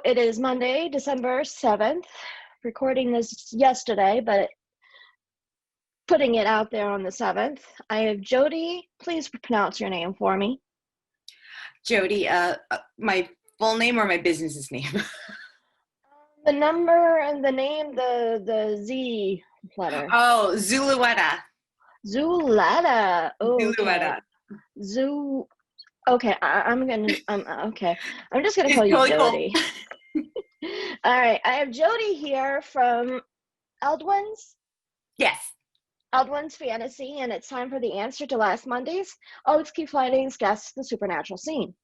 it is Monday, December 7th. Recording this yesterday, but putting it out there on the 7th. I have Jody. Please pronounce your name for me. Jody, my full name or my business's name? The number and the name, the Z letter. Oh, Zuluetta. Zuletta. Oh, Zuluetta. okay. Okay, okay. I'm just gonna call you Totally Jody. Cool. All right, I have Jody here from Eldwenne's. Yes. Eldwenne's Fantasy, and it's time for the answer to last Monday's Always Keep Finding's Guess the Supernatural Scene.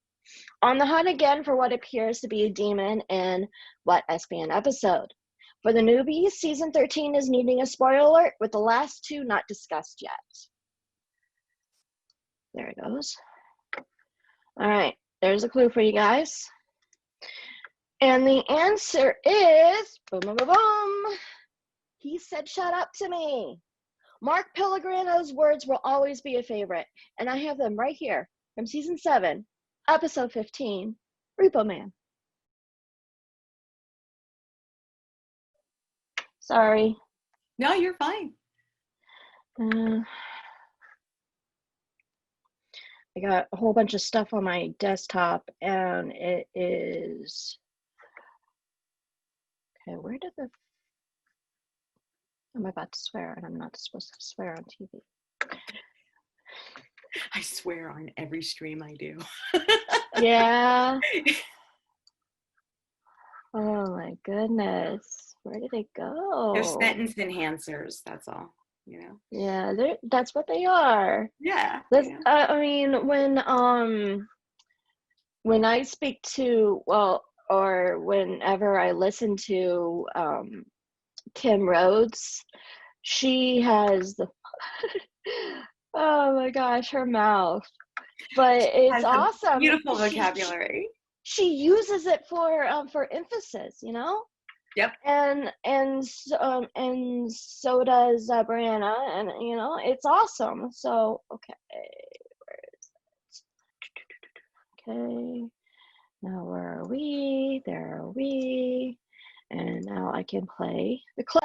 On the hunt again for what appears to be a demon in what SBN episode? For the newbies, season 13 is needing a spoiler alert with the last two not discussed yet. There it goes. All right, there's a clue for you guys. And the answer is, boom, boom, boom, boom. He said, "Shut up to me." Mark Pellegrino's words will always be a favorite, and I have them right here from season 7, episode 15, Repo Man. Sorry. No, you're fine. I got a whole bunch of stuff on my desktop, and it is... Okay, where did the... I'm about to swear, and I'm not supposed to swear on TV. I swear on every stream I do. Yeah. Oh my goodness. Where did it go? They're sentence enhancers, that's all, you know? Yeah, that's what they are. Yeah. I mean, when I speak to, well, or whenever I listen to Kim Rhodes, she has the oh my gosh, her mouth, but it's awesome. Beautiful vocabulary. She uses it for emphasis, you know. Yep. And so does Brianna, and you know, it's awesome. So okay, where is it? Okay, now where are we? There are we, and now I can play the clip.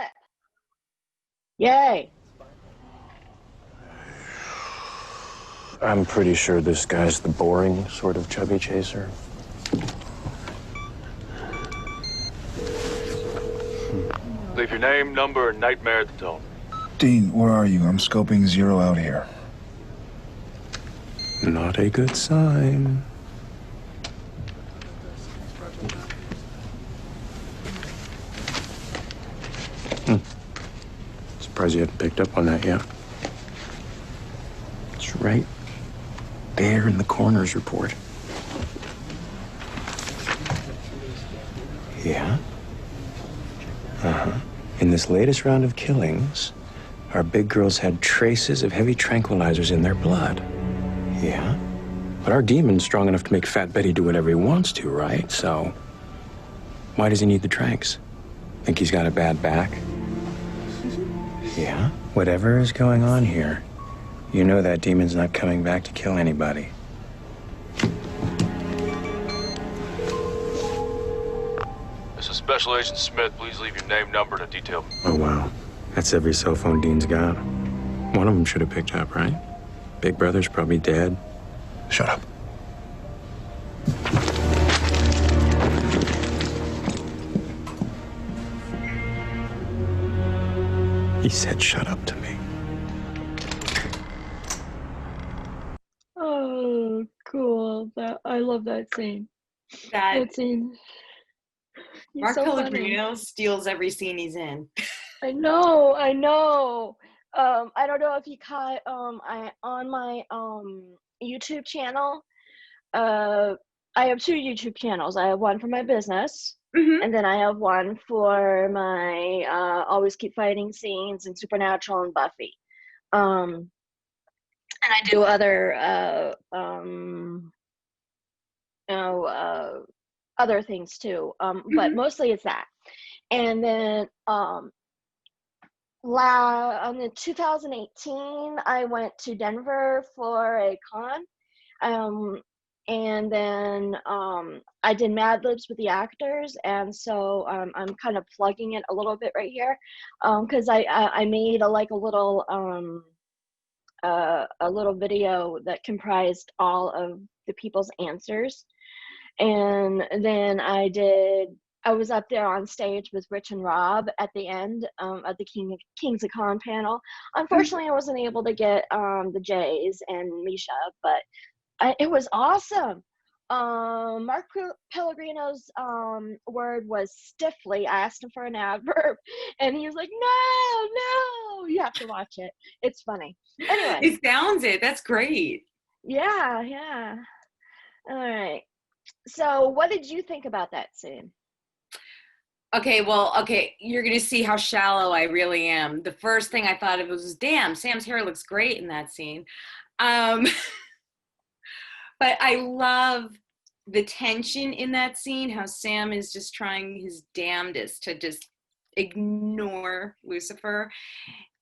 Yay! I'm pretty sure this guy's the boring sort of chubby chaser. Leave your name, number, and nightmare at the tone. Dean, where are you? I'm scoping Zero out here. Not a good sign. Surprised you haven't picked up on that yet. It's right there in the coroner's report. Yeah? In this latest round of killings, our big girls had traces of heavy tranquilizers in their blood. Yeah? But our demon's strong enough to make Fat Betty do whatever he wants to, right? So, why does he need the tranks? Think he's got a bad back? Yeah? Whatever is going on here, you know that demon's not coming back to kill anybody. This is Special Agent Smith. Please leave your name, number, and a detail. Oh, wow. That's every cell phone Dean's got. One of them should have picked up, right? Big Brother's probably dead. Shut up. He said, "Shut up" to me. Oh, cool! I love that scene. That scene. Mark Pellegrino steals every scene he's in. I know. I don't know if you caught on my YouTube channel. I have 2 YouTube channels. I have one for my business, and then I have one for my Always Keep Fighting scenes and Supernatural and Buffy. And I do other other things too. But mostly it's that. And then on the 2018, I went to Denver for a con. and then I did Mad Libs with the actors, and so I'm kind of plugging it a little bit right here, because I made a little video that comprised all of the people's answers, and then I was up there on stage with Rich and Rob at the end of the Kings of Con panel. Unfortunately, I wasn't able to get the Jays and Misha, but it was awesome. Mark Pellegrino's word was stiffly. I asked him for an adverb, and he was like, no, you have to watch it. It's funny. Anyway. It sounds it. That's great. Yeah. All right. So what did you think about that scene? Okay, you're going to see how shallow I really am. The first thing I thought of was, damn, Sam's hair looks great in that scene. But I love the tension in that scene, how Sam is just trying his damnedest to just ignore Lucifer.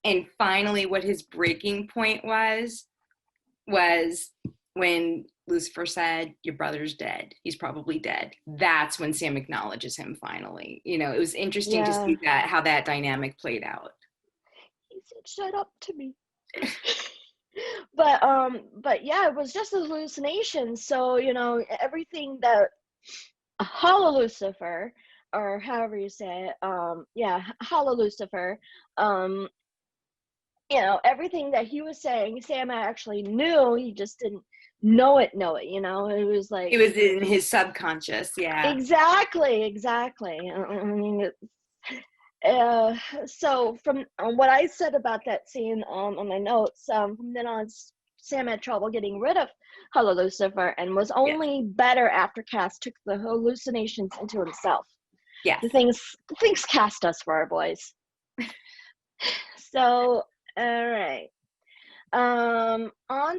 And finally, what his breaking point was when Lucifer said, your brother's dead. He's probably dead. That's when Sam acknowledges him finally. You know, it was interesting to see how that dynamic played out. He said, shut up to me. But yeah, it was just a hallucination. So, you know, everything that Hollow Lucifer, or however you say it, Hollow Lucifer, you know, everything that he was saying, Sam actually knew, he just didn't know it, you know. It was like, it was in his subconscious. Yeah, exactly. I mean, so from what I said about that scene on my notes, from then on, Sam had trouble getting rid of Hello Lucifer, and was only better after Cass took the hallucinations into himself. Yeah, the things Cass does for our boys. So, all right. On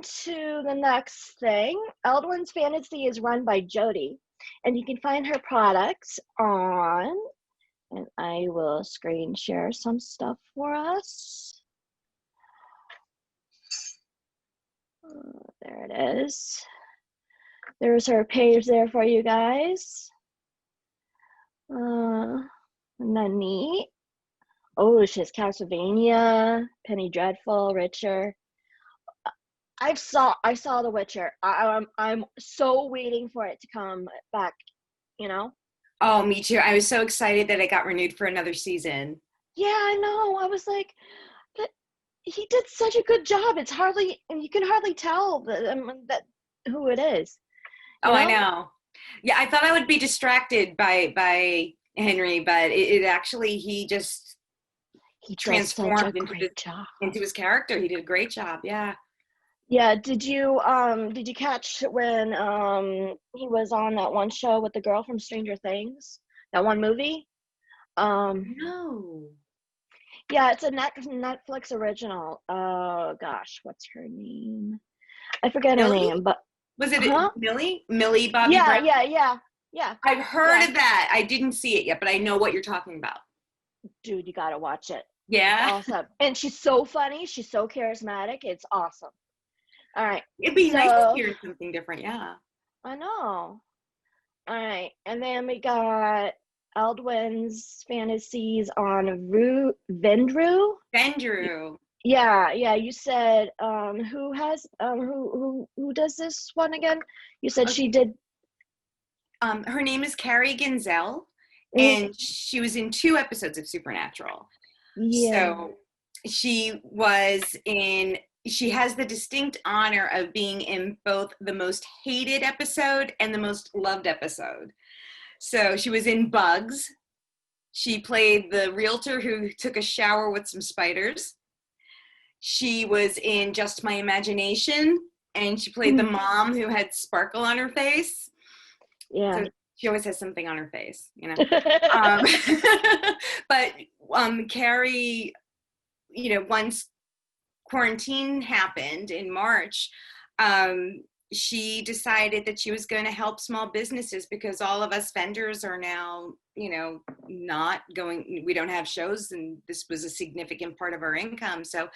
to the next thing. Eldwenne's Fantasy is run by Jody, and you can find her products on, and I will screen share some stuff for us. There it is. There's her page there for you guys. Isn't that neat? Oh, she has Castlevania, Penny Dreadful, Richer. I saw The Witcher. I'm so waiting for it to come back, you know? Oh, me too. I was so excited that it got renewed for another season. Yeah, I know. I was like, but he did such a good job. You can hardly tell that who it is. Oh, know? I know. Yeah, I thought I would be distracted by Henry, but it actually, he transformed into his character. He did a great job. Yeah. Yeah. Did you catch when he was on that one show with the girl from Stranger Things? That one movie? No. Yeah, it's a Netflix original. Gosh, what's her name? I forget her name, but was it Millie Bobby Brown? Yeah. I've heard of that. I didn't see it yet, but I know what you're talking about. Dude, you gotta watch it. Yeah. It's awesome. And she's so funny. She's so charismatic. It's awesome. All right. It'd be nice to hear something different. Yeah. I know. All right. And then we got Eldwenne's Fantasies on Vendru. Yeah. You said who does this one again? You said she did. Her name is Carrie Genzel, and she was in 2 episodes of Supernatural. Yeah. So she has the distinct honor of being in both the most hated episode and the most loved episode. So she was in Bugs. She played the realtor who took a shower with some spiders. She was in Just My Imagination, and she played the mom who had sparkle on her face. Yeah. So she always has something on her face, you know. But Carrie, you know, once quarantine happened in March, she decided that she was going to help small businesses, because all of us vendors are now, you know, not going, we don't have shows, and this was a significant part of our income. So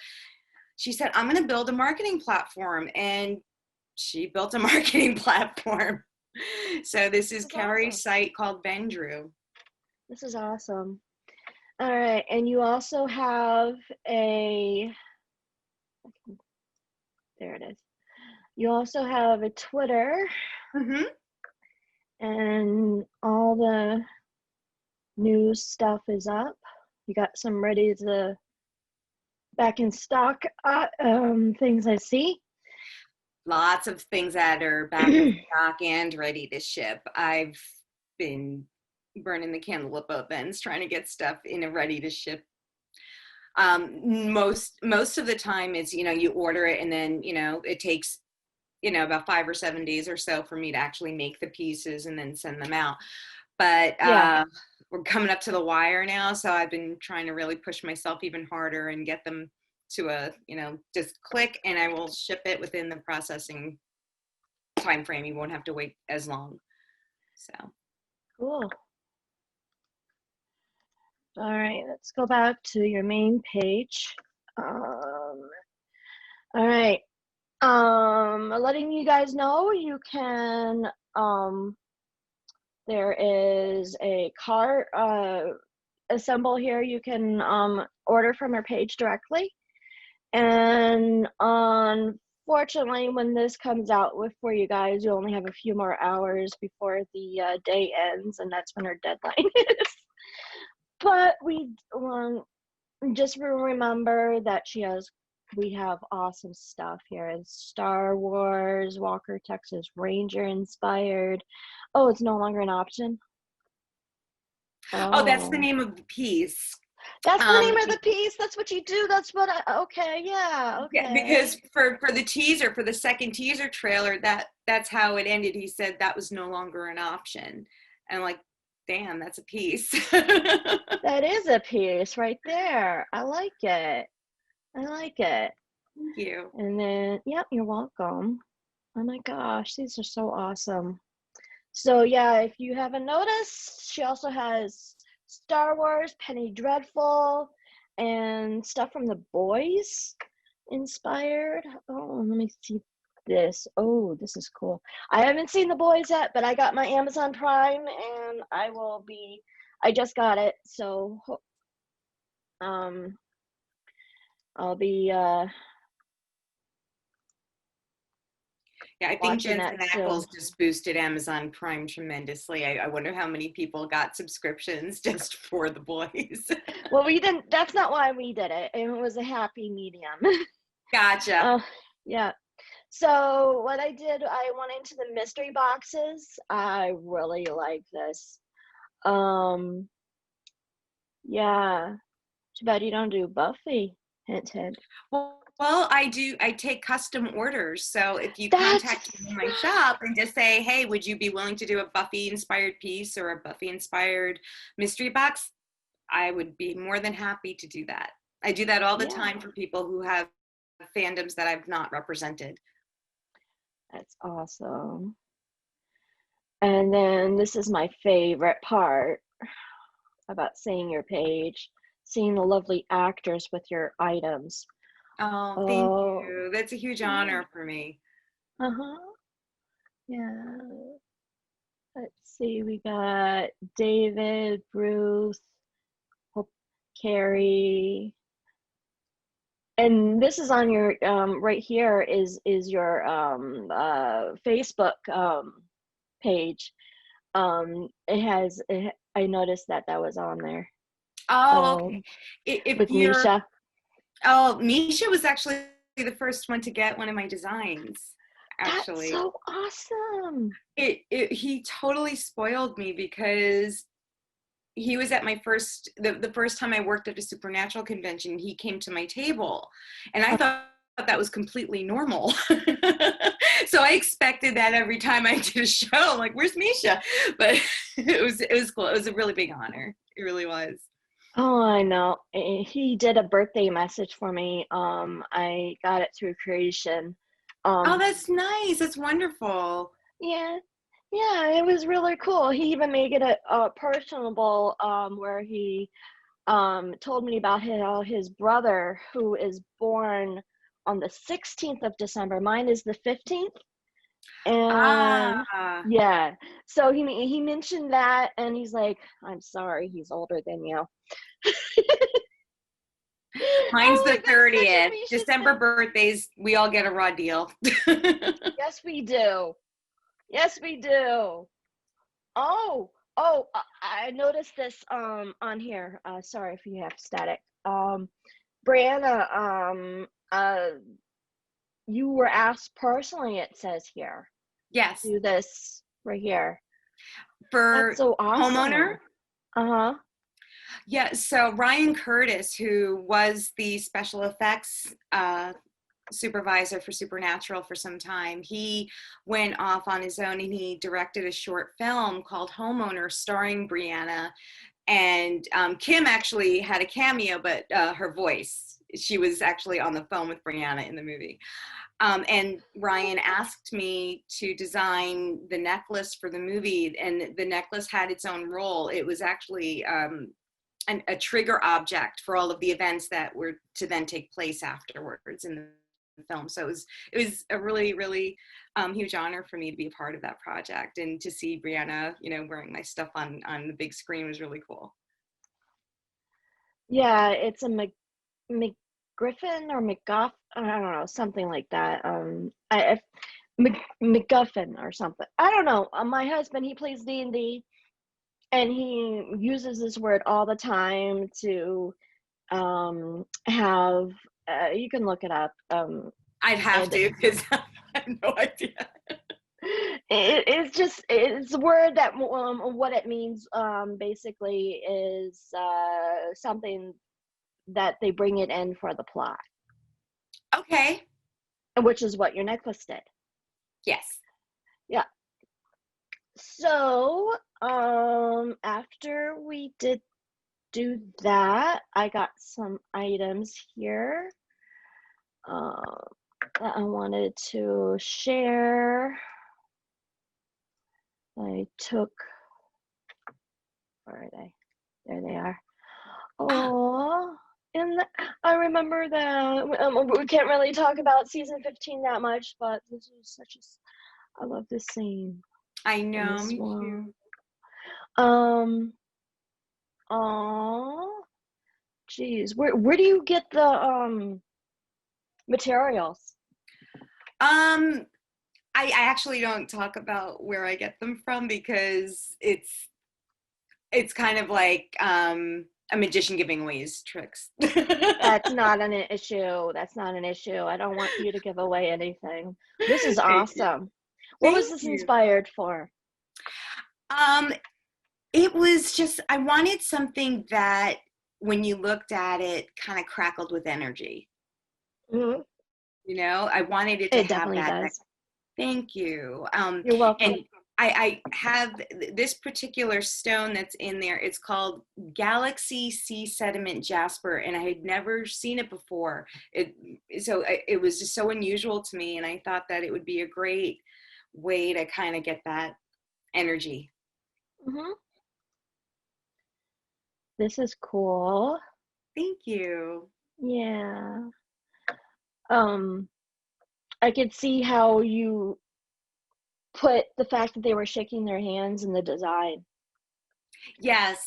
she said, I'm going to build a marketing platform. And she built a marketing platform. So this is Carrie's awesome. site called Vendrew. This is awesome. All right, and you also have a, there it is. You also have a Twitter, Mm-hmm. and all the news stuff is up. You got some ready to back in stock things I see. Lots of things that are back in stock and ready to ship. I've been burning the candle at both ends trying to get stuff in a ready to ship. Most of the time it's, you order it and then, it takes, about 5 or 7 days or so for me to actually make the pieces and then send them out. But Yeah. we're coming up to the wire now. So I've been trying to really push myself even harder and get them to a, just click and I will ship it within the processing time frame. You won't have to wait as long. So Cool. All right, let's go back to your main page. All right. Letting you guys know you can, there is a cart assemble here. You can order from our page directly. And unfortunately, when this comes out for you guys, you only have a few more hours before the day ends, and that's when our deadline is. But we just remember that we have awesome stuff here. It's Star Wars, Walker, Texas Ranger inspired. Oh, it's no longer an option. oh, that's the name of the piece. That's the name of the piece. That's what you do. That's what okay, yeah, okay. Yeah, because for the teaser, for the second teaser trailer, that's how it ended. He said that was no longer an option. And like, damn, that's a piece. That is a piece right there. I like it. Thank you. And then, yep, you're welcome. Oh my gosh, these are so awesome. So yeah, if you haven't noticed, she also has Star Wars, Penny Dreadful, and stuff from The Boys inspired. Oh, let me see this. Oh, this is cool. I haven't seen The Boys yet, but I got my Amazon Prime and I just got it, so I'll be Yeah, I think watching Jensen that soon. Ackles just boosted Amazon Prime tremendously. I wonder how many people got subscriptions just for The Boys. Well, we didn't, that's not why we did it. It was a happy medium. Gotcha. Yeah. So what I did, I went into the mystery boxes. I really like this. Yeah. Too bad you don't do Buffy. Hint, hint. Well, I take custom orders. So if you That's contact me in my shop and just say, hey, would you be willing to do a Buffy inspired piece or a Buffy inspired mystery box? I would be more than happy to do that. I do that all the time for people who have fandoms that I've not represented. That's awesome. And then this is my favorite part about seeing your page, seeing the lovely actors with your items. Oh, thank you. That's a huge honor for me. Yeah. Let's see, we got David, Bruce, Carrie, and this is on your right here is your Facebook page. I noticed that was on there. Oh, okay. With Misha. Oh, Misha was actually the first one to get one of my designs. Actually, that's so awesome. He totally spoiled me because he was at my the first time I worked at a supernatural convention. He came to my table, and I thought that was completely normal. So I expected that every time I did a show. I'm like, where's Misha? But it was cool. It was a really big honor. It really was. Oh, I know. He did a birthday message for me. I got it through Creation. Oh, that's nice. That's wonderful. Yeah, it was really cool. He even made it a personable, where he told me about his brother, who is born on the 16th of December. Mine is the 15th. And Ah, yeah, so he mentioned that, and he's like, I'm sorry, he's older than you. mine's I'm the like, that's such a 30th. Misha December thing. birthdays, we all get a raw deal. Yes, we do. Yes, we do. Oh, I noticed this on here. Sorry if you have static. Brianna, you were asked personally, it says here, Yes, do this right here. That's for so homeowner. awesome. Uh-huh. Yeah, so Ryan Curtis, who was the special effects supervisor for Supernatural for some time, he went off on his own and he directed a short film called Homeowner starring Brianna. And Kim actually had a cameo, but her voice, she was actually on the phone with Brianna in the movie. And Ryan asked me to design the necklace for the movie, and the necklace had its own role. It was actually a trigger object for all of the events that were to then take place afterwards in the film. So it was a really, really huge honor for me to be a part of that project, and to see Brianna, wearing my stuff on the big screen was really cool. Yeah, it's a McGriffin or McGuff, I don't know, something like that. McGuffin or something. I don't know. My husband, he plays D&D, and he uses this word all the time to have. You can look it up. I'd have And to, because I have no idea. it's a word that what it means basically is something that they bring it in for the plot, Okay. which is what your necklace did. Yes. Yeah. So after we did do that, I got some items here that I wanted to share. I took, where are they? There they are. Oh, and I remember that we can't really talk about season 15 that much, but this is I love this scene I in know, this me one. too. Oh, geez, where do you get the materials? I actually don't talk about where I get them from, because it's kind of like a magician giving away his tricks. That's not an issue. That's not an issue. I don't want you to give away anything. This is Thank you. awesome. What was Thank this you. inspired for? It was just, I wanted something that when you looked at it kind of crackled with energy. Mhm. I wanted it to It have definitely that. does. Thank you. You're welcome. And I have this particular stone that's in there. It's called Galaxy Sea Sediment Jasper, and I had never seen it before. It was just so unusual to me, and I thought that it would be a great way to kind of get that energy. Hmm. This is cool. Thank you. Yeah. I could see how you put the fact that they were shaking their hands in the design. Yes.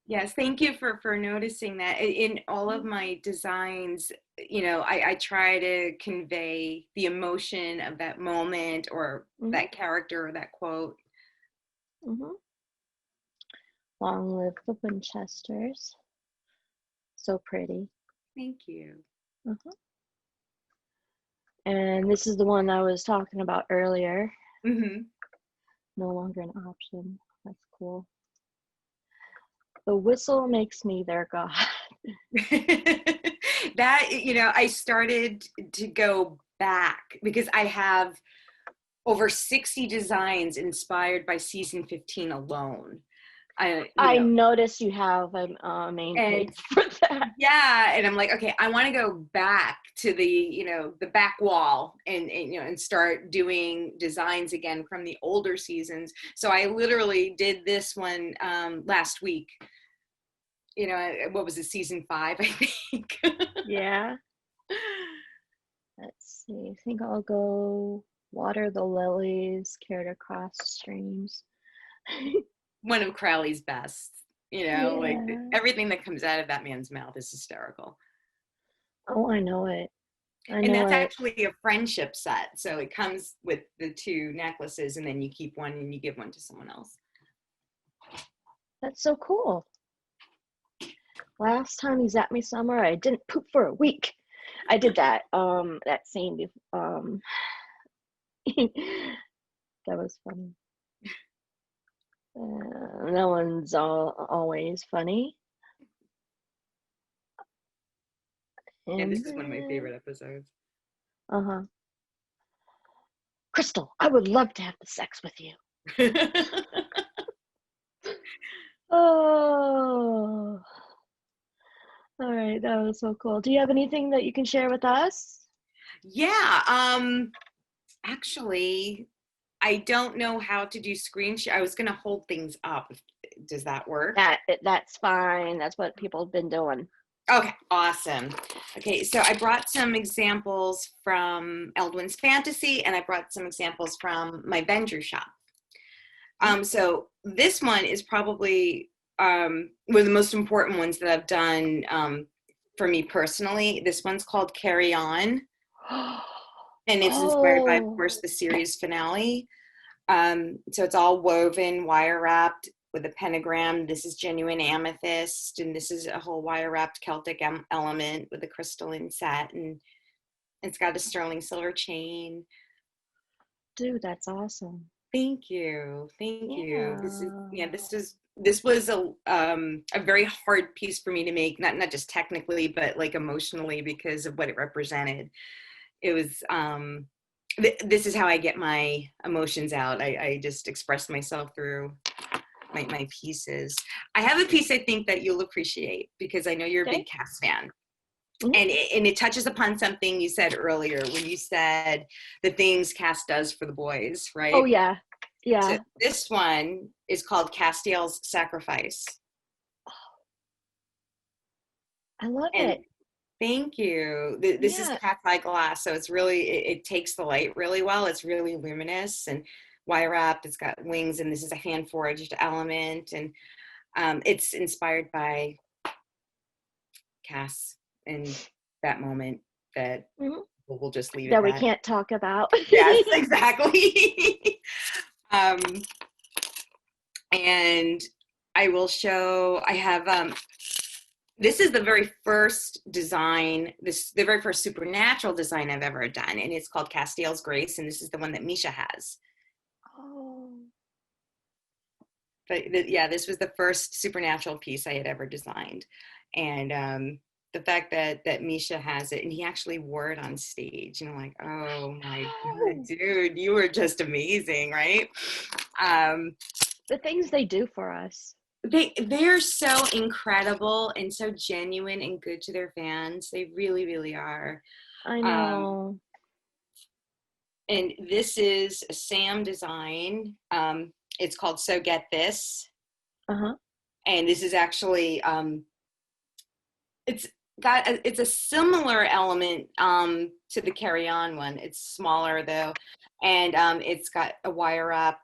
Yes, thank you for noticing that. In all of Mhm. my designs, I try to convey the emotion of that moment, or Mhm. that character, or that quote. Mhm. Long live the Winchesters. So pretty. Thank you. Uh-huh. And this is the one I was talking about earlier. Hmm. No longer an option. That's cool. The whistle makes me their god. That, I started to go back, because I have over 60 designs inspired by season 15 alone. I noticed you have a main And page for that. yeah, and I'm like, okay, I want to go back to the back wall, and start doing designs again from the older seasons. So I literally did this one last week. What was it, season 5, I think. Yeah. Let's see. I think I'll go Water the lilies, carried across streams. One of Crowley's best. Like Yeah. everything that comes out of that man's mouth is hysterical. Oh, I know it. I And know that's it. actually a friendship set. So it comes with the 2 necklaces, and then you keep one and you give one to someone else. That's so cool. Last time he zapped me somewhere, I didn't poop for a week. I did that scene before. That was funny. No one's always funny. And this is one of my favorite episodes. Crystal, I would love to have the sex with you. Oh. All right, that was so cool. Do you have anything that you can share with us? Yeah, actually, I don't know how to do screen share. I was going to hold things up. Does that work? That's fine. That's what people have been doing. Okay, awesome. Okay, so I brought some examples from Eldwenne's Fantasy, and I brought some examples from my Vendor shop. So this one is probably one of the most important ones that I've done for me personally. This one's called Carry On, and it's inspired by, of course, the series finale. So it's all woven, wire wrapped with a pentagram. This is genuine amethyst, and this is a whole wire wrapped Celtic element with a crystalline set, and it's got a sterling silver chain. Dude, that's awesome. Thank you. This was a very hard piece for me to make, not just technically, but like emotionally, because of what it represented. It was this is how I get my emotions out. I just express myself through my pieces. I have a piece I think that you'll appreciate, because I know you're a big Cass fan. Mm-hmm. And it touches upon something you said earlier when you said the things Cass does for the boys, right? Oh, yeah. Yeah. So this one is called Castiel's Sacrifice. I love it. Thank you. This is cat's eye glass, so it's really, it takes the light really well. It's really luminous and wire wrapped. It's got wings, and this is a hand forged element, and it's inspired by Cass in that moment that we'll just leave it that we can't talk about. Yes, exactly. And I will show, I have this is the very first design, the very first supernatural design I've ever done, and it's called Castiel's Grace, and this is the one that Misha has. Oh. But this was the first supernatural piece I had ever designed, and the fact that Misha has it, and he actually wore it on stage, and I'm like, oh my God, dude, you were just amazing, right? The things they do for us. They're so incredible and so genuine and good to their fans. They really, really are. I know. And this is a Sam design. It's called So Get This. Uh-huh. And this is actually, it's a similar element to the Carry On one. It's smaller though. And it's got a wire wrap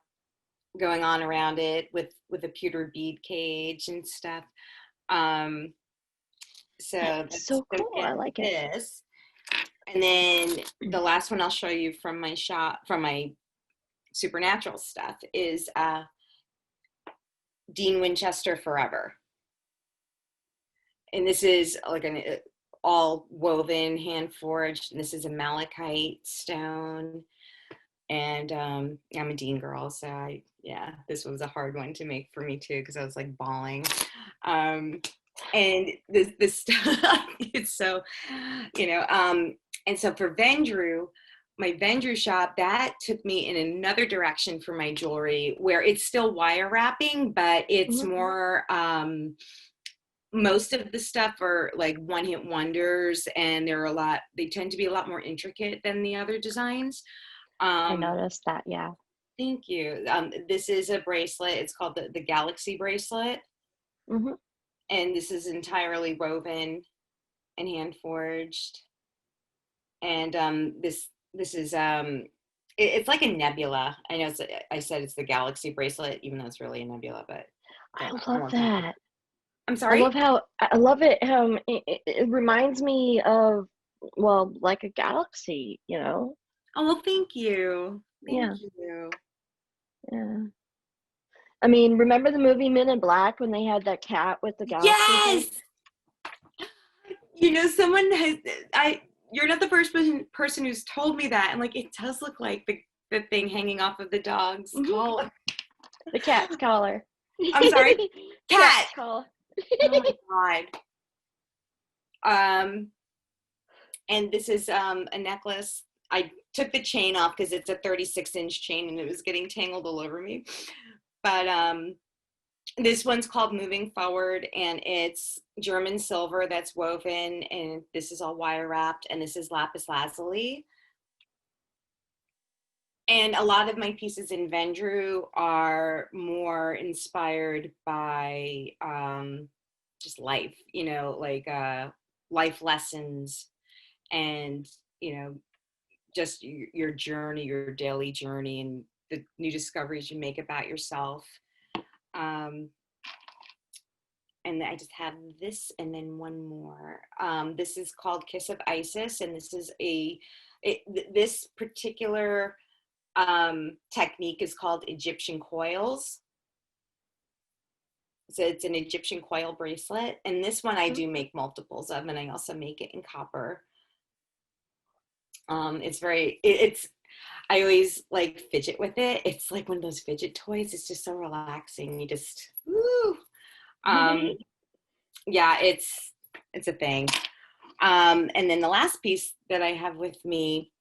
going on around it with a pewter bead cage and stuff. So that's so cool. I like this. And then the last one I'll show you from my shop, from my supernatural stuff, is Dean Winchester Forever. And this is like an all woven, hand forged, and this is a malachite stone. And I'm a Dean girl, so this was a hard one to make for me too, because I was like bawling. And this stuff, it's so, and so for Vendru, my Vendru shop, that took me in another direction for my jewelry, where it's still wire wrapping, but it's more, most of the stuff are like one-hit wonders, and they tend to be a lot more intricate than the other designs. I noticed that, yeah. Thank you. This is a bracelet. It's called the Galaxy bracelet. Mm-hmm. And this is entirely woven and hand forged. And this is It's like a nebula. I know I said it's the galaxy bracelet, even though it's really a nebula, but I I love won't talk about it. that. I'm I sorry? love how I love it. It reminds me of, well, like a galaxy, you know? Oh, well, thank you. Thank Yeah, you. yeah. I mean, remember the movie Men in Black when they had that cat with the galaxy Yes! thing? You know, someone has, you're not the first person who's told me that. And like, it does look like the thing hanging off of the dog's Hmm. collar. The cat's collar. I'm sorry? Cat! Cat's collar. Oh my God. And this is a necklace. I took the chain off because it's a 36-inch chain and it was getting tangled all over me. But this one's called Moving Forward, and it's German silver that's woven, and this is all wire wrapped, and this is lapis lazuli. And a lot of my pieces in Vendrew are more inspired by just life, you know, like life lessons and, you know, just your journey, your daily journey, and the new discoveries you make about yourself. And I just have this and then one more. This is called Kiss of Isis, and this is this particular technique is called Egyptian coils. So it's an Egyptian coil bracelet, and this one I do make multiples of, and I also make it in copper. It's very, I always like fidget with it. It's like one of those fidget toys. It's just so relaxing. You just, woo. Yeah, it's a thing. And then the last piece that I have with me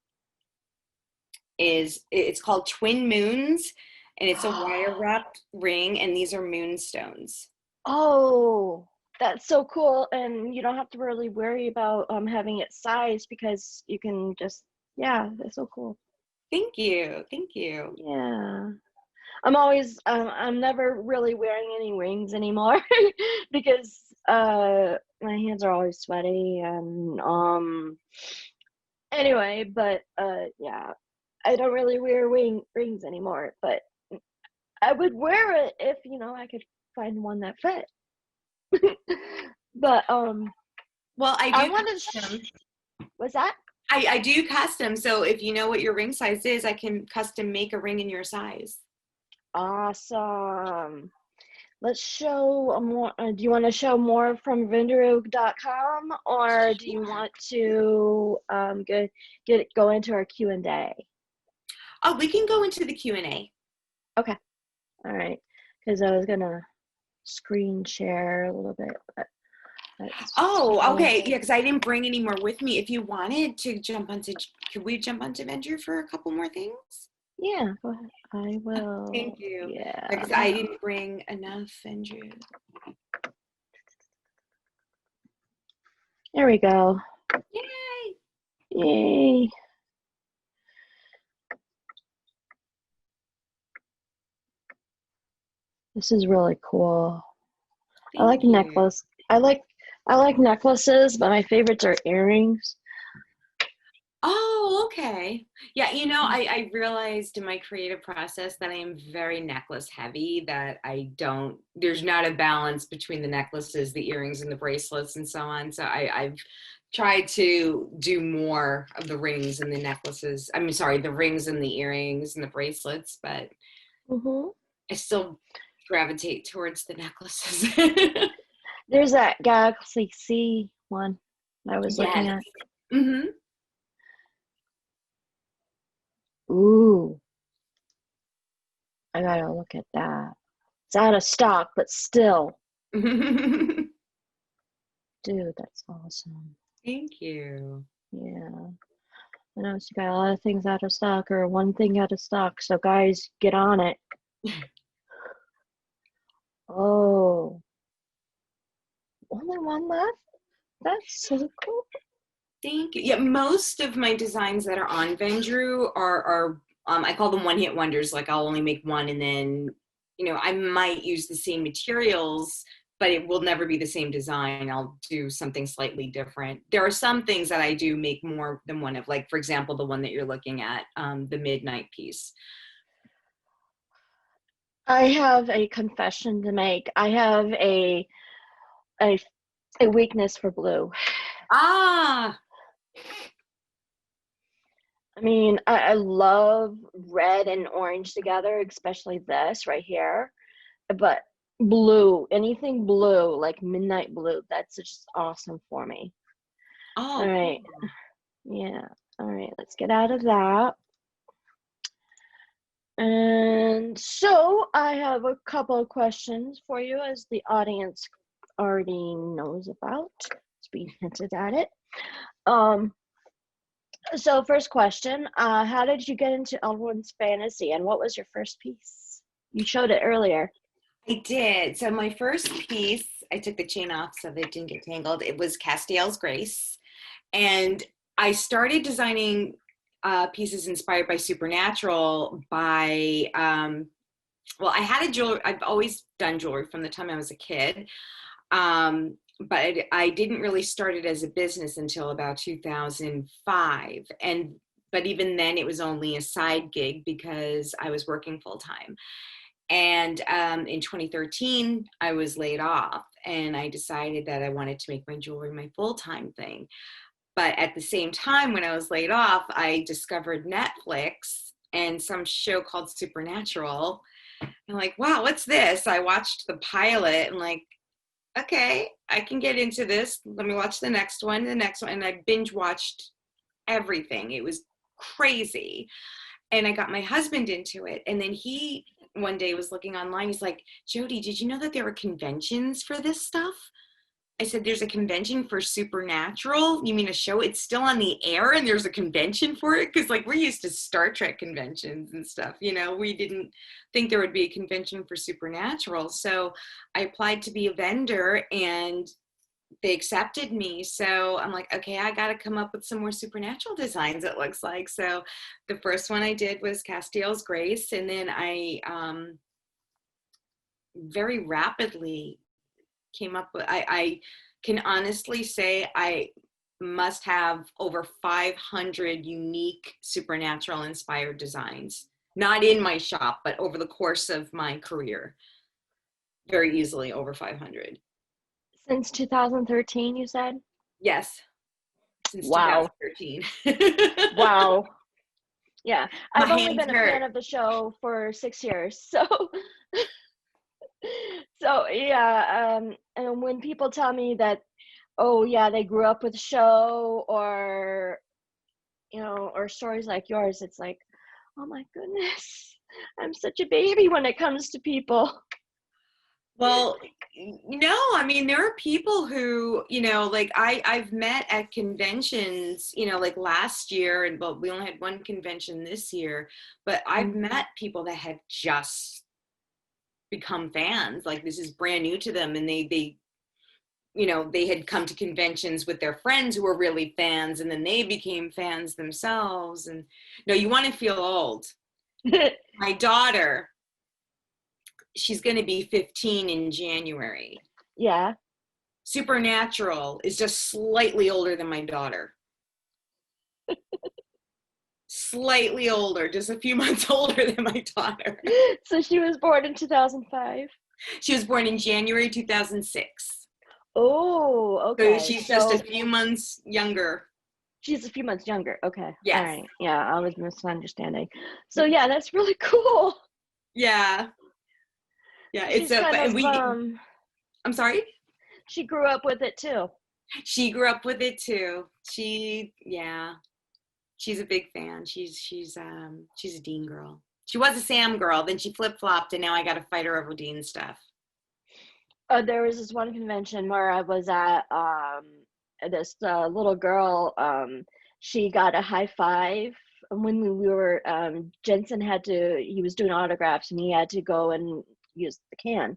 it's called Twin Moons, and it's a wire wrapped ring, and these are moonstones. Oh, that's so cool. And you don't have to really worry about having it sized because you can just, yeah, that's so cool. Thank you. Thank you. Yeah. I'm never really wearing any rings anymore because my hands are always sweaty and anyway, but yeah, I don't really wear rings anymore, but I would wear it if, you know, I could find one that fit. But well, I I do wanted custom. what's that? I do custom, so if you know what your ring size is, I can custom make a ring in your size. Awesome. Let's show more. Do you want to show more from Vendor.com, or do you want to go into our Q&A? Oh, we can go into the Q&A. Okay. All right. Because I was gonna screen share a little bit. But oh, okay. Yeah, because I didn't bring any more with me. If you wanted to jump onto, could we jump onto Vendor for a couple more things? Yeah, go ahead. I will. Thank you. Yeah. Because I didn't bring enough Vendor. There we go. Yay! Yay. This is really cool. I like necklace. I like necklaces, but my favorites are earrings. Oh, okay. Yeah, you know, I realized in my creative process that I am very necklace heavy, that there's not a balance between the necklaces, the earrings, and the bracelets and so on. So I've tried to do more of the rings and the necklaces. I mean, sorry, the rings and the earrings and the bracelets, but I still gravitate towards the necklaces. There's that Galaxy C one I was looking at. Mm-hmm. Ooh. I gotta look at that. It's out of stock, but still. Dude, that's awesome. Thank you. Yeah. I know you got a lot of things out of stock, or one thing out of stock, so guys, get on it. Oh. Only one left? That's so cool. Thank you. Yeah, most of my designs that are on Vendrew are I call them one-hit wonders. Like I'll only make one, and then, you know, I might use the same materials but it will never be the same design. I'll do something slightly different. There are some things that I do make more than one of, like, for example, the one that you're looking at, the midnight piece. I have a confession to make. I have a weakness for blue. Ah, I mean, I love red and orange together, especially this right here. But blue, anything blue, like midnight blue, that's just awesome for me. oh, All right. cool. Yeah. All right, let's get out of that. And so I have a couple of questions for you, as the audience already knows about. It's being hinted at it. So first question, how did you get into Eldwenne's fantasy, and what was your first piece? You showed it earlier. I did. So my first piece, I took the chain off so that it didn't get tangled. It was Castiel's Grace. And I started designing pieces inspired by Supernatural by, well, I had a jewelry, I've always done jewelry from the time I was a kid. But I didn't really start it as a business until about 2005. But even then it was only a side gig because I was working full time. And in 2013, I was laid off, and I decided that I wanted to make my jewelry my full-time thing. But at the same time, when I was laid off, I discovered Netflix and some show called Supernatural. I'm like, wow, what's this? I watched the pilot and like, okay, I can get into this. Let me watch the next one, and I binge watched everything. It was crazy. And I got my husband into it. And then he one day was looking online. He's like, Jody, did you know that there were conventions for this stuff? I said, there's a convention for Supernatural? You mean a show? It's still on the air and there's a convention for it? Because like we're used to Star Trek conventions and stuff. You know, we didn't think there would be a convention for Supernatural. So I applied to be a vendor and they accepted me. So I'm like, okay, I got to come up with some more Supernatural designs, it looks like. So the first one I did was Castiel's Grace. And then I very rapidly came up with, I can honestly say I must have over 500 unique Supernatural inspired designs, not in my shop, but over the course of my career, very easily over 500. Since 2013, you said? Yes, since Wow. 2013. Wow. Yeah, My I've only hands been a hurt. fan of the show for 6 years, so so yeah, and when people tell me that, oh yeah, they grew up with the show, or you know, or stories like yours, it's like, oh my goodness, I'm such a baby when it comes to people. Well, no, I mean, there are people who, you know, like I've met at conventions, you know, like last year, and well, we only had one convention this year, but I've met people that have just become fans. Like this is brand new to them, and they, you know, they had come to conventions with their friends who were really fans, and then they became fans themselves. And no, you want to feel old. My daughter, she's going to be 15 in January. Yeah. Supernatural is just slightly older than my daughter. Slightly older, just a few months older than my daughter. So she was born in 2005. She was born in January 2006. Oh, okay. So she's just a few months younger. She's a few months younger. Okay. Yes. All right. Yeah, I was misunderstanding. So yeah, that's really cool. Yeah. Yeah, She's kind of, I'm sorry? she grew up with it too. She grew up with it too. She's a big fan. She's a Dean girl. She was a Sam girl, then she flip-flopped, and now I got to fight her over Dean stuff. There was this one convention where I was at, this little girl, she got a high five when we were, Jensen he was doing autographs, and he had to go and use the can.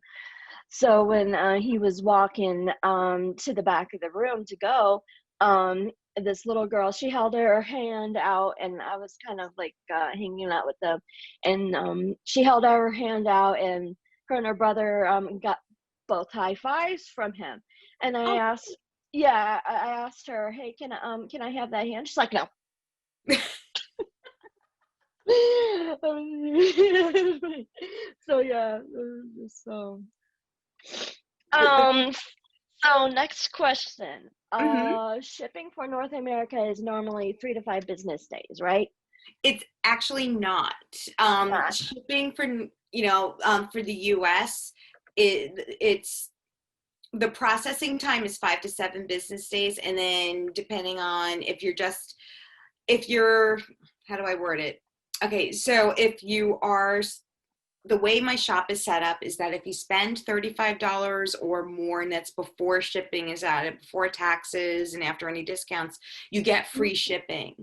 So when he was walking to the back of the room to go, this little girl, she held her hand out, and I was kind of like hanging out with them, and she held her hand out, and her and her brother both high fives from him. And I Oh. asked, I asked her, hey, can I have that hand? She's like, no. So yeah, so um so next question. Shipping for North America is normally 3 to 5 business days, right? It's actually not. Not. Shipping for the US, it's the processing time is 5 to 7 business days, and then depending on if you're, how do I word it? Okay, so if you are, the way my shop is set up is that if you spend $35 or more, and that's before shipping is added, before taxes and after any discounts, you get free shipping,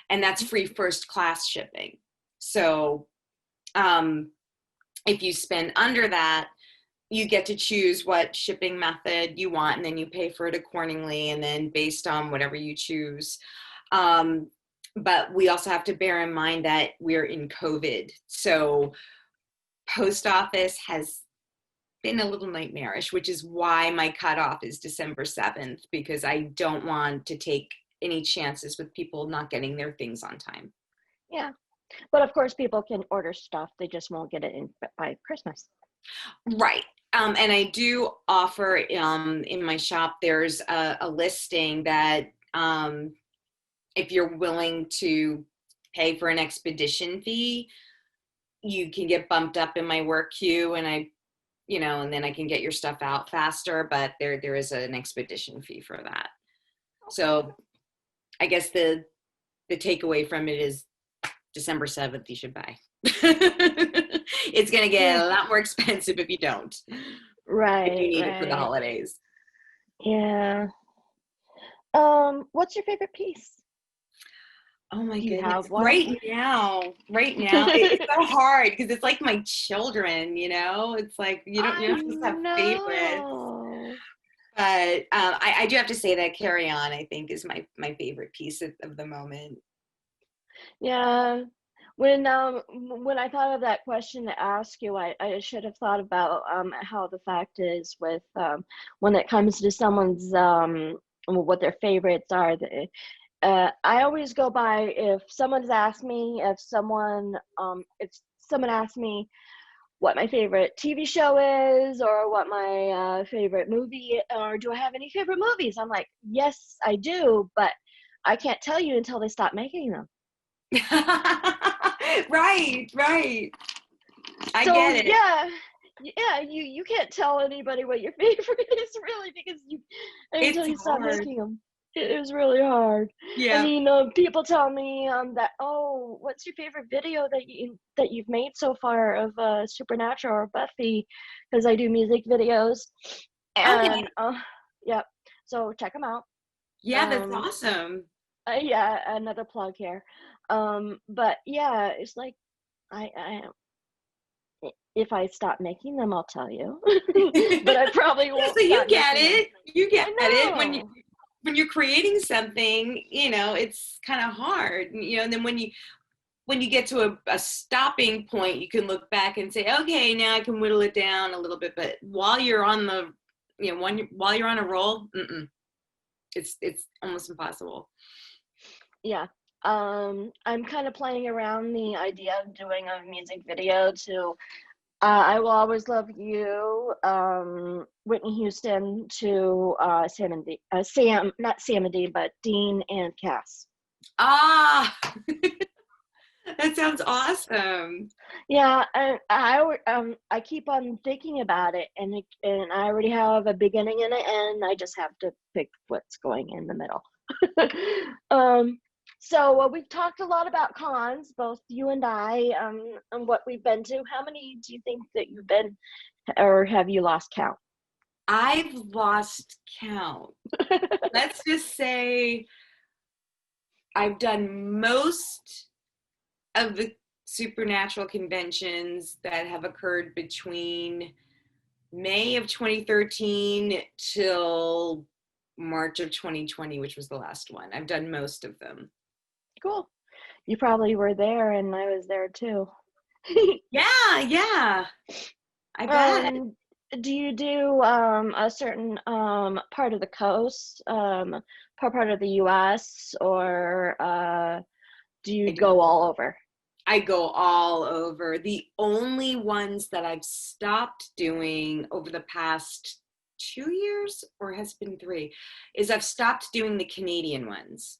and that's free first class shipping. So if you spend under that, you get to choose what shipping method you want, and then you pay for it accordingly, and then based on whatever you choose. But we also have to bear in mind that we're in COVID. So post office has been a little nightmarish, which is why my cutoff is December 7th, because I don't want to take any chances with people not getting their things on time. Yeah. But of course people can order stuff, they just won't get it in by Christmas. Right. And I do offer in my shop, there's a listing that if you're willing to pay for an expedition fee, you can get bumped up in my work queue, and and then I can get your stuff out faster, but there is an expedition fee for that. So I guess the takeaway from it is December 7th, you should buy. It's going to get a lot more expensive if you don't. Right. If you need it for the holidays. Yeah. What's your favorite piece? Oh my Do you goodness. have one? Right now, it's so hard because it's like my children, It's like you don't just have favorites. But I do have to say that Carry On, I think, is my favorite piece of the moment. Yeah. When I thought of that question to ask you, I should have thought about how the fact is with when it comes to someone's what their favorites are. I always go by if someone asks me what my favorite TV show is, or what my favorite movie, or do I have any favorite movies? I'm like, yes, I do, but I can't tell you until they stop making them. Right. I So, get it. Yeah, you can't tell anybody what your favorite is really, because until you stop making them. It was really hard. Yeah. I mean, people tell me that, oh, what's your favorite video that you've made so far of Supernatural or Buffy? Because I do music videos, and yeah, so check them out. Yeah, that's awesome. Yeah, another plug here. But yeah, it's like I if I stop making them, I'll tell you. But I probably won't. So you get it. You get it when you're creating something, it's kind of hard, and then when you get to a stopping point, you can look back and say, okay, now I can whittle it down a little bit. But while you're on while you're on a roll, it's almost impossible. Yeah. I'm kind of playing around the idea of doing a music video to I Will Always Love You, Whitney Houston, to not Sam and Dean, but Dean and Cass. Ah, that sounds awesome. Yeah, and I keep on thinking about it, and I already have a beginning and an end. I just have to pick what's going in the middle. So we've talked a lot about cons, both you and I, and what we've been to. How many do you think that you've been, or have you lost count? I've lost count. Let's just say I've done most of the Supernatural conventions that have occurred between May of 2013 till March of 2020, which was the last one. I've done most of them. Cool. You probably were there, and I was there too. Yeah. I bet. do you do a certain part of the coast, part of the US, or do you I do. go all over? I go all over. The only ones that I've stopped doing over the past 2 years, or has it been 3, is I've stopped doing the Canadian ones.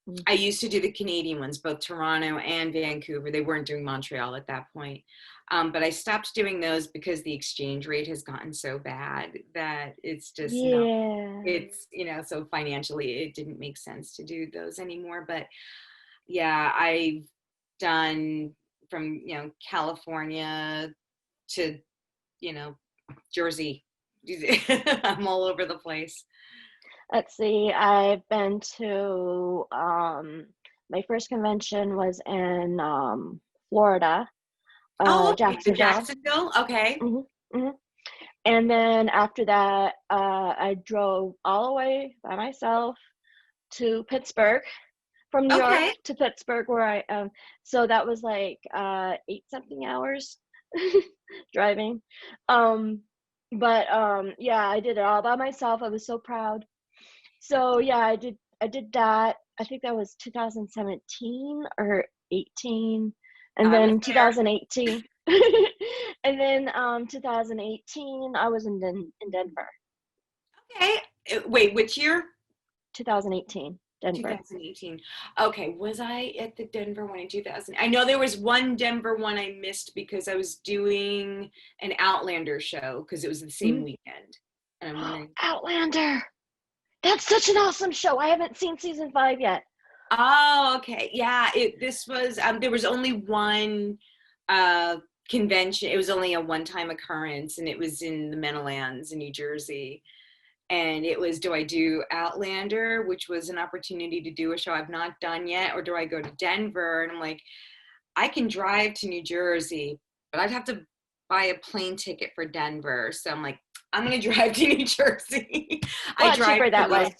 Mm. I used to do the Canadian ones, both Toronto and Vancouver. They weren't doing Montreal at that point. But I stopped doing those because the exchange rate has gotten so bad that it's just not, Yeah. it's, so financially it didn't make sense to do those anymore. But yeah, I've done from, California to, Jersey. I'm all over the place. Let's see, I've been to my first convention was in Florida, Oh, okay. The Jacksonville. Jacksonville. Okay. Hmm. Hmm. And then after that, I drove all the way by myself to Pittsburgh, from New York Okay. to Pittsburgh, where I so that was like 8 something hours driving. But yeah, I did it all by myself. I was so proud. So yeah, I did that. I think that was 2017 or 18, and I was then there. 2018. And then 2018 I was in Denver. Okay. Wait, which year? 2018, Denver. 2018. Okay. Was I at the Denver one in 2000? I know there was one Denver one I missed because I was doing an Outlander show because it was the same Mm. weekend. And I'm wondering. Outlander. That's such an awesome show. I haven't seen season 5 yet. Oh, okay. Yeah. This was, there was only one convention. It was only a one-time occurrence, and it was in the Meadowlands in New Jersey. And it was, do I do Outlander, which was an opportunity to do a show I've not done yet, or do I go to Denver? And I'm like, I can drive to New Jersey, but I'd have to buy a plane ticket for Denver. So I'm like, I'm going to drive to New Jersey. A lot cheaper that way.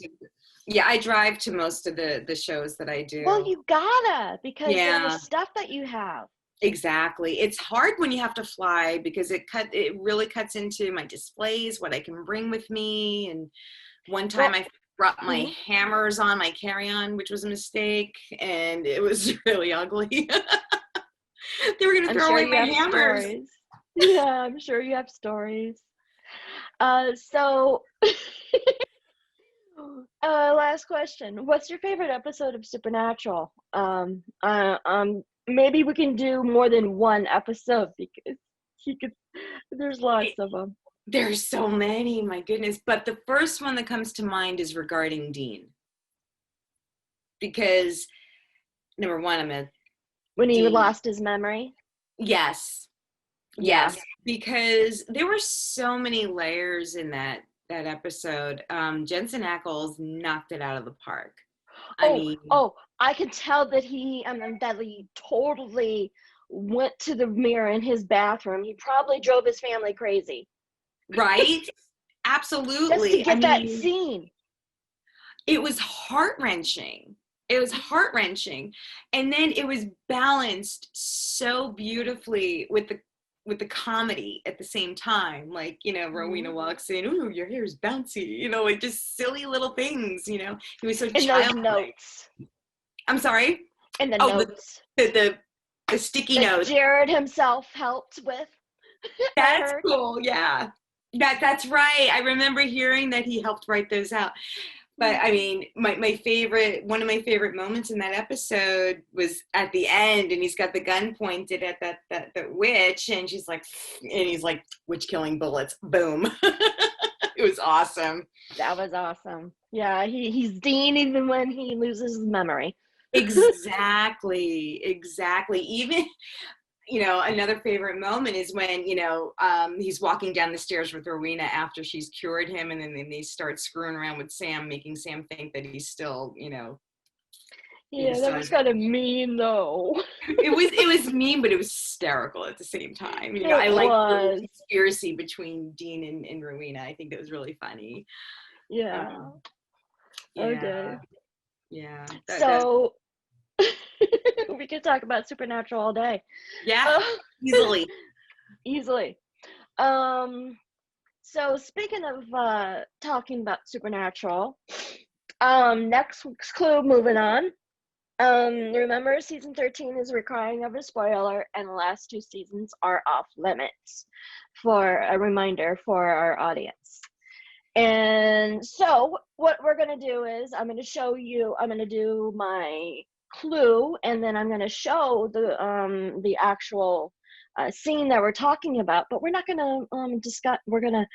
I drive to most of the shows that I do. Well, you gotta, because of the Yeah. stuff that you have. Exactly. It's hard when you have to fly because it really cuts into my displays, what I can bring with me. And one time I brought my hammers on my carry-on, which was a mistake, and it was really ugly. They were going to throw away my hammers. Stories. Yeah, I'm sure you have stories. So last question. What's your favorite episode of Supernatural? Maybe we can do more than one episode because there's lots of them. There's so many, my goodness. But the first one that comes to mind is regarding Dean. Because, number one, when he lost his memory? Yes. Yeah. Yes. Because there were so many layers in that episode. Jensen Ackles knocked it out of the park. I could tell that he totally went to the mirror in his bathroom. He probably drove his family crazy. Right? Absolutely. Just to get that scene. It was heart-wrenching. And then it was balanced so beautifily with the comedy at the same time. Like, Rowena walks in, ooh, your hair is bouncy, like just silly little things, He was so childlike. Those notes. I'm sorry? And the notes. The sticky notes. Jared himself helped with. That's cool, yeah. That's right. I remember hearing that he helped write those out. But I mean, one of my favorite moments in that episode was at the end, and he's got the gun pointed at that witch, and he's like, witch killing bullets, boom. It was awesome. That was awesome. Yeah, he's Dean even when he loses his memory. Exactly. Even, another favorite moment is when, he's walking down the stairs with Rowena after she's cured him, and then they start screwing around with Sam, making Sam think that he's still, Yeah, that was kind of mean, though. It was mean, but it was hysterical at the same time. I like the conspiracy between Dean and Rowena. I think that was really funny. Yeah. Okay. Yeah. So we could talk about Supernatural all day. Yeah, easily. Easily. So speaking of talking about supernatural, next week's clue, moving on. Remember, season 13 is requiring of a spoiler, and the last 2 seasons are off limits, for a reminder for our audience. And so what we're going to do is I'm going to do my clue, and then I'm going to show the actual scene that we're talking about, but we're not going to discuss, we're going to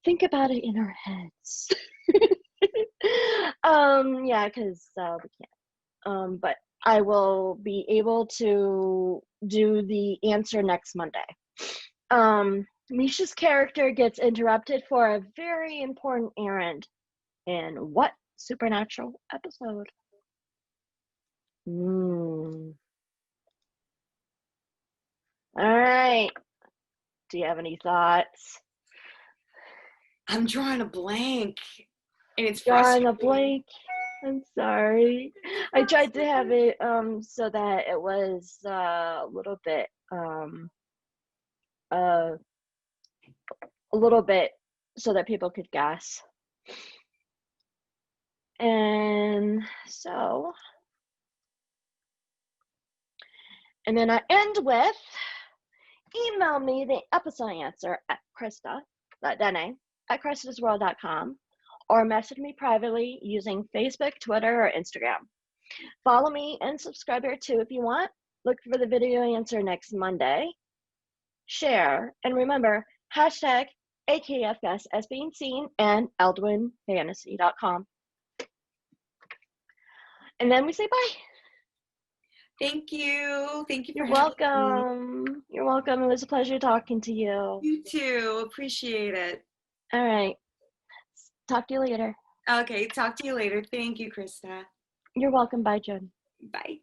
think about it in our heads. Yeah, because we can't. But I will be able to do the answer next Monday. Misha's character gets interrupted for a very important errand. In what supernatural episode? All right. Do you have any thoughts? I'm drawing a blank, and it's Drawing a frustrating. blank. I'm sorry. I tried to have it so that it was a little bit so that people could guess. And so, and then I end with, email me the episode answer at christa.dening at christasworld.com, or message me privately using Facebook, Twitter, or Instagram. Follow me and subscribe here too if you want. Look for the video answer next Monday. Share, and remember, hashtag AKFS as being seen and eldwennefantasy.com. And then we say bye. Thank you. Thank you for You're having me. welcome. You're welcome. It was a pleasure talking to you. You too. Appreciate it. All right. Talk to you later. Okay, talk to you later. Thank you, Krista. You're welcome. Bye, Jen. Bye.